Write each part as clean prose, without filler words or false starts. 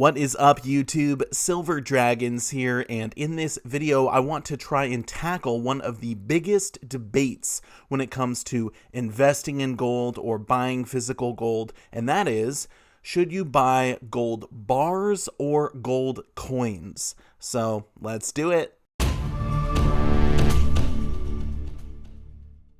What is up, YouTube? Silver Dragons here, and in this video I want to try and tackle one of the biggest debates when it comes to investing in gold or buying physical gold, and that is, should you buy gold bars or gold coins? So let's do it.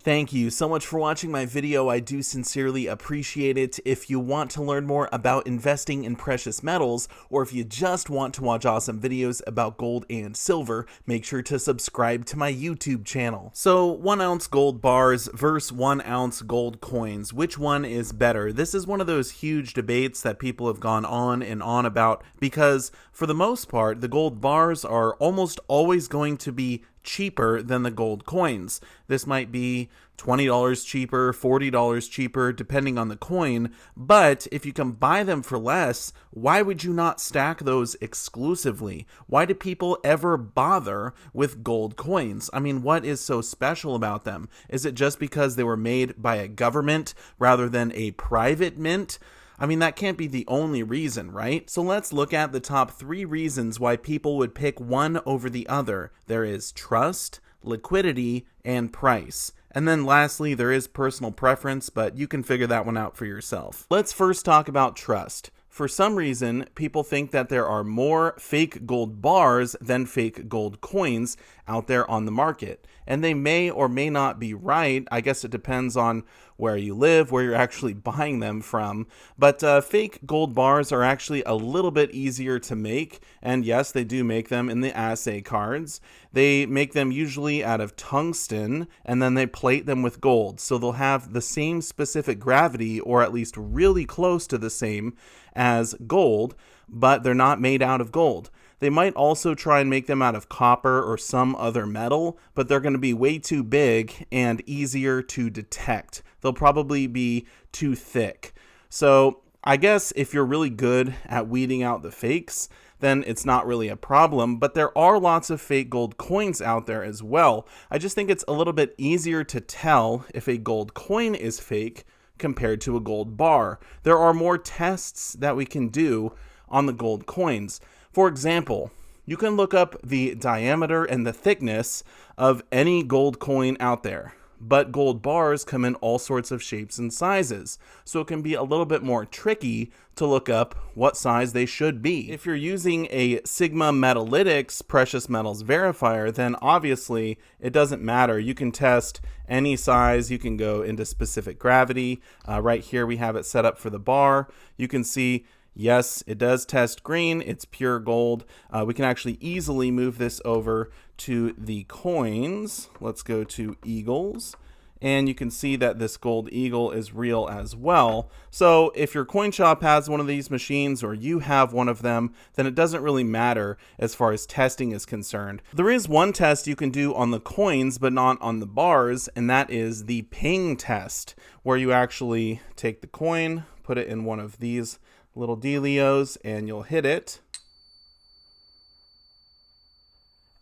Thank you so much for watching my video. I do sincerely appreciate it. If you want to learn more about investing in precious metals, or if you just want to watch awesome videos about gold and silver, make sure to subscribe to my YouTube channel. So 1 ounce gold bars versus 1 ounce gold coins, which one is better? This is one of those huge debates that people have gone on and on about because for the most part, the gold bars are almost always going to be cheaper than the gold coins. This might be $20 cheaper, $40 cheaper, depending on the coin, but if you can buy them for less, why would you not stack those exclusively? Why do people ever bother with gold coins? I mean, what is so special about them? Is it just because they were made by a government rather than a private mint? I mean, that can't be the only reason, right? So let's look at the top 3 reasons why people would pick one over the other. There is trust, liquidity, and price. And then lastly, there is personal preference, but you can figure that one out for yourself. Let's first talk about trust. For some reason, people think that there are more fake gold bars than fake gold coins out there on the market. And they may or may not be right. I guess it depends on where you live, where you're actually buying them from. But fake gold bars are actually a little bit easier to make. And yes, they do make them in the assay cards. They make them usually out of tungsten, and then they plate them with gold. So they'll have the same specific gravity, or at least really close to the same as gold, but they're not made out of gold. They might also try and make them out of copper or some other metal, but they're going to be way too big and easier to detect. They'll probably be too thick. So I guess if you're really good at weeding out the fakes, then it's not really a problem, but there are lots of fake gold coins out there as well. I just think it's a little bit easier to tell if a gold coin is fake compared to a gold bar. There are more tests that we can do on the gold coins. For example, you can look up the diameter and the thickness of any gold coin out there, but gold bars come in all sorts of shapes and sizes, so it can be a little bit more tricky to look up what size they should be. If you're using a Sigma Metalytics precious metals verifier, then obviously it doesn't matter. You can test any size. You can go into specific gravity. Right here we have it set up for the bar. You can see, yes, it does test green. It's pure gold. We can actually easily move this over to the coins. Let's go to Eagles. And you can see that this gold eagle is real as well. So if your coin shop has one of these machines or you have one of them, then it doesn't really matter as far as testing is concerned. There is one test you can do on the coins, but not on the bars, and that is the ping test, where you actually take the coin, put it in one of these little dealios, and you'll hit it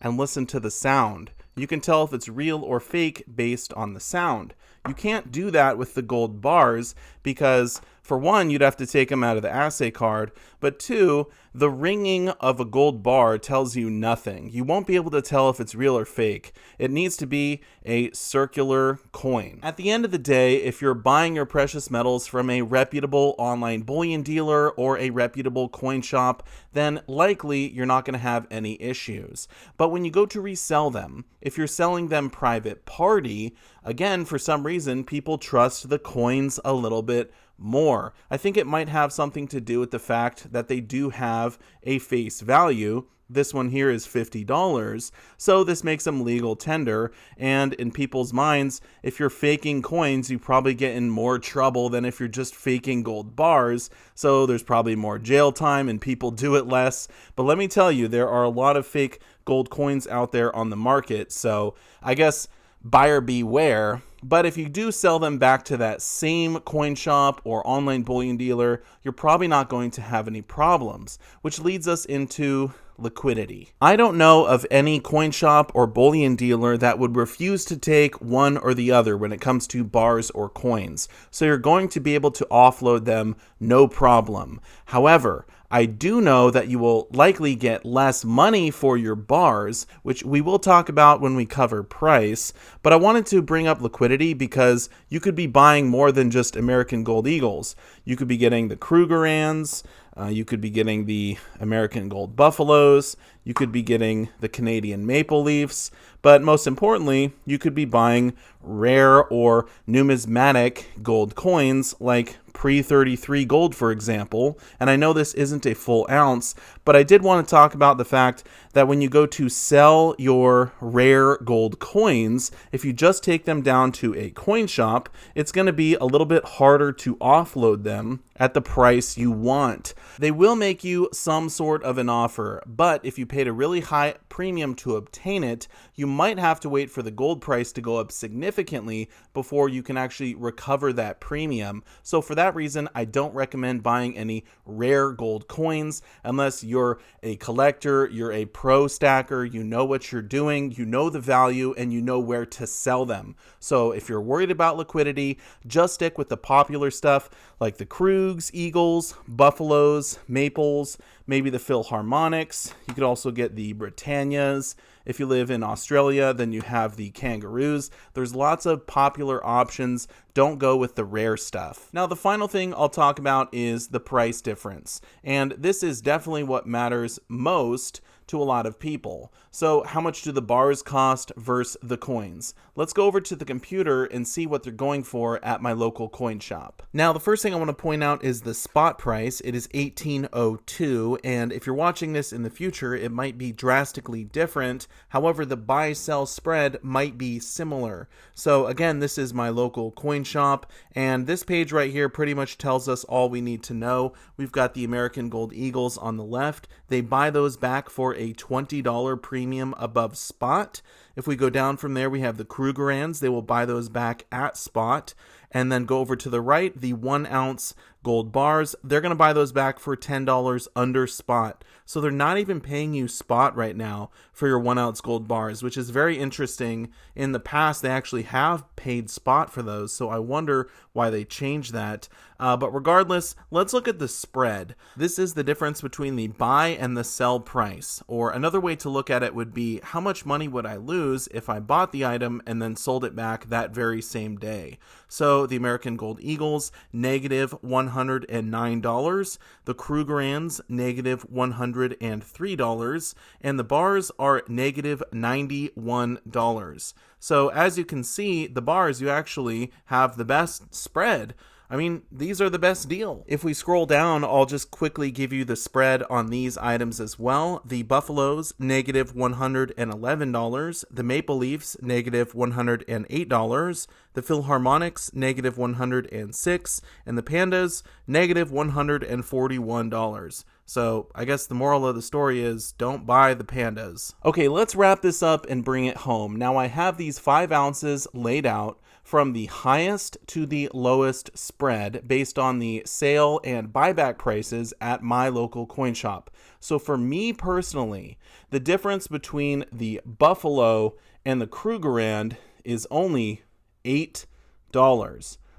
and listen to the sound. You can tell if it's real or fake based on the sound. You can't do that with the gold bars because, for one, you'd have to take them out of the assay card, but two, the ringing of a gold bar tells you nothing. You won't be able to tell if it's real or fake. It needs to be a circular coin. At the end of the day, if you're buying your precious metals from a reputable online bullion dealer or a reputable coin shop, then likely you're not going to have any issues. But when you go to resell them, if you're selling them private party, again, for some reason, people trust the coins a little bit more. I think it might have something to do with the fact that they do have a face value. This one here is $50, so this makes them legal tender, and in people's minds, if you're faking coins, you probably get in more trouble than if you're just faking gold bars, so there's probably more jail time and people do it less. But let me tell you, there are a lot of fake gold coins out there on the market, so I guess buyer beware. But if you do sell them back to that same coin shop or online bullion dealer, you're probably not going to have any problems, which leads us into liquidity. I don't know of any coin shop or bullion dealer that would refuse to take one or the other when it comes to bars or coins. So you're going to be able to offload them no problem. However, I do know that you will likely get less money for your bars, which we will talk about when we cover price, but I wanted to bring up liquidity because you could be buying more than just American Gold Eagles. You could be getting the Krugerrands, you could be getting the American Gold Buffaloes, you could be getting the Canadian Maple Leafs, but most importantly, you could be buying rare or numismatic gold coins like pre-33 gold, for example. And I know this isn't a full ounce, but I did want to talk about the fact that when you go to sell your rare gold coins, if you just take them down to a coin shop, it's going to be a little bit harder to offload them at the price you want. They will make you some sort of an offer, but if you paid a really high premium to obtain it, you might have to wait for the gold price to go up significantly before you can actually recover that premium. So for that reason, I don't recommend buying any rare gold coins unless you're a collector, you're a pro stacker, you know what you're doing, you know the value, and you know where to sell them. So if you're worried about liquidity, just stick with the popular stuff like the Krugs, Eagles, Buffaloes, Maples, maybe the Philharmonics. You could also get the Britannias. If you live in Australia, then you have the Kangaroos. There's lots of popular options. Don't go with the rare stuff. Now, the final thing I'll talk about is the price difference. And this is definitely what matters most to a lot of people. So how much do the bars cost versus the coins? Let's go over to the computer and see what they're going for at my local coin shop. Now, the first thing I want to point out is the spot price. It is $18.02, and if you're watching this in the future, it might be drastically different. However, the buy-sell spread might be similar. So again, this is my local coin shop, and this page right here pretty much tells us all we need to know. We've got the American Gold Eagles on the left. They buy those back for a $20 premium above spot. If we go down from there, we have the Krugerrands. They will buy those back at spot. And then go over to the right, the 1 ounce gold bars. They're going to buy those back for $10 under spot. So they're not even paying you spot right now for your 1 ounce gold bars, which is very interesting. In the past, they actually have paid spot for those. So I wonder why they changed that. But regardless, let's look at the spread. This is the difference between the buy and the sell price. Or another way to look at it would be, how much money would I lose if I bought the item and then sold it back that very same day? So the American Gold Eagles, negative $109. The Krugerrands, negative $103. And the bars are negative $91. So as you can see, the bars, you actually have the best spread. I mean, these are the best deal. If we scroll down, I'll just quickly give you the spread on these items as well. The Buffaloes, negative $111. The Maple Leafs, negative $108. The Philharmonics, negative $106. And the Pandas, negative $141. So I guess the moral of the story is don't buy the Pandas. Okay, let's wrap this up and bring it home. Now I have these 5 ounces laid out from the highest to the lowest spread based on the sale and buyback prices at my local coin shop. So for me personally, the difference between the Buffalo and the Krugerrand is only $8.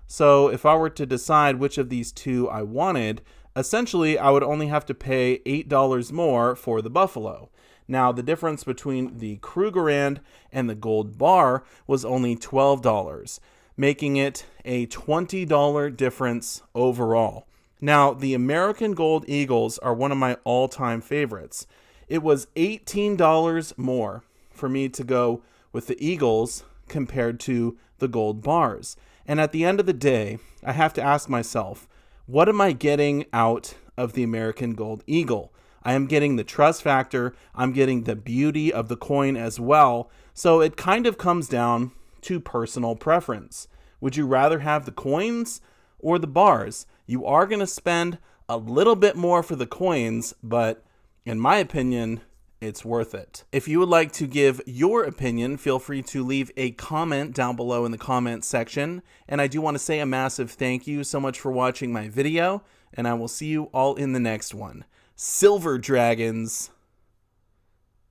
So if I were to decide which of these two I wanted, essentially I would only have to pay $8 more for the Buffalo. Now, the difference between the Krugerrand and the gold bar was only $12, making it a $20 difference overall. Now, the American Gold Eagles are one of my all-time favorites. It was $18 more for me to go with the Eagles compared to the gold bars. And at the end of the day, I have to ask myself, what am I getting out of the American Gold Eagle? I am getting the trust factor. I'm getting the beauty of the coin as well. So it kind of comes down to personal preference. Would you rather have the coins or the bars? You are going to spend a little bit more for the coins, but in my opinion, it's worth it. If you would like to give your opinion, feel free to leave a comment down below in the comment section. And I do want to say a massive thank you so much for watching my video, and I will see you all in the next one. Silver Dragons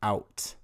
out.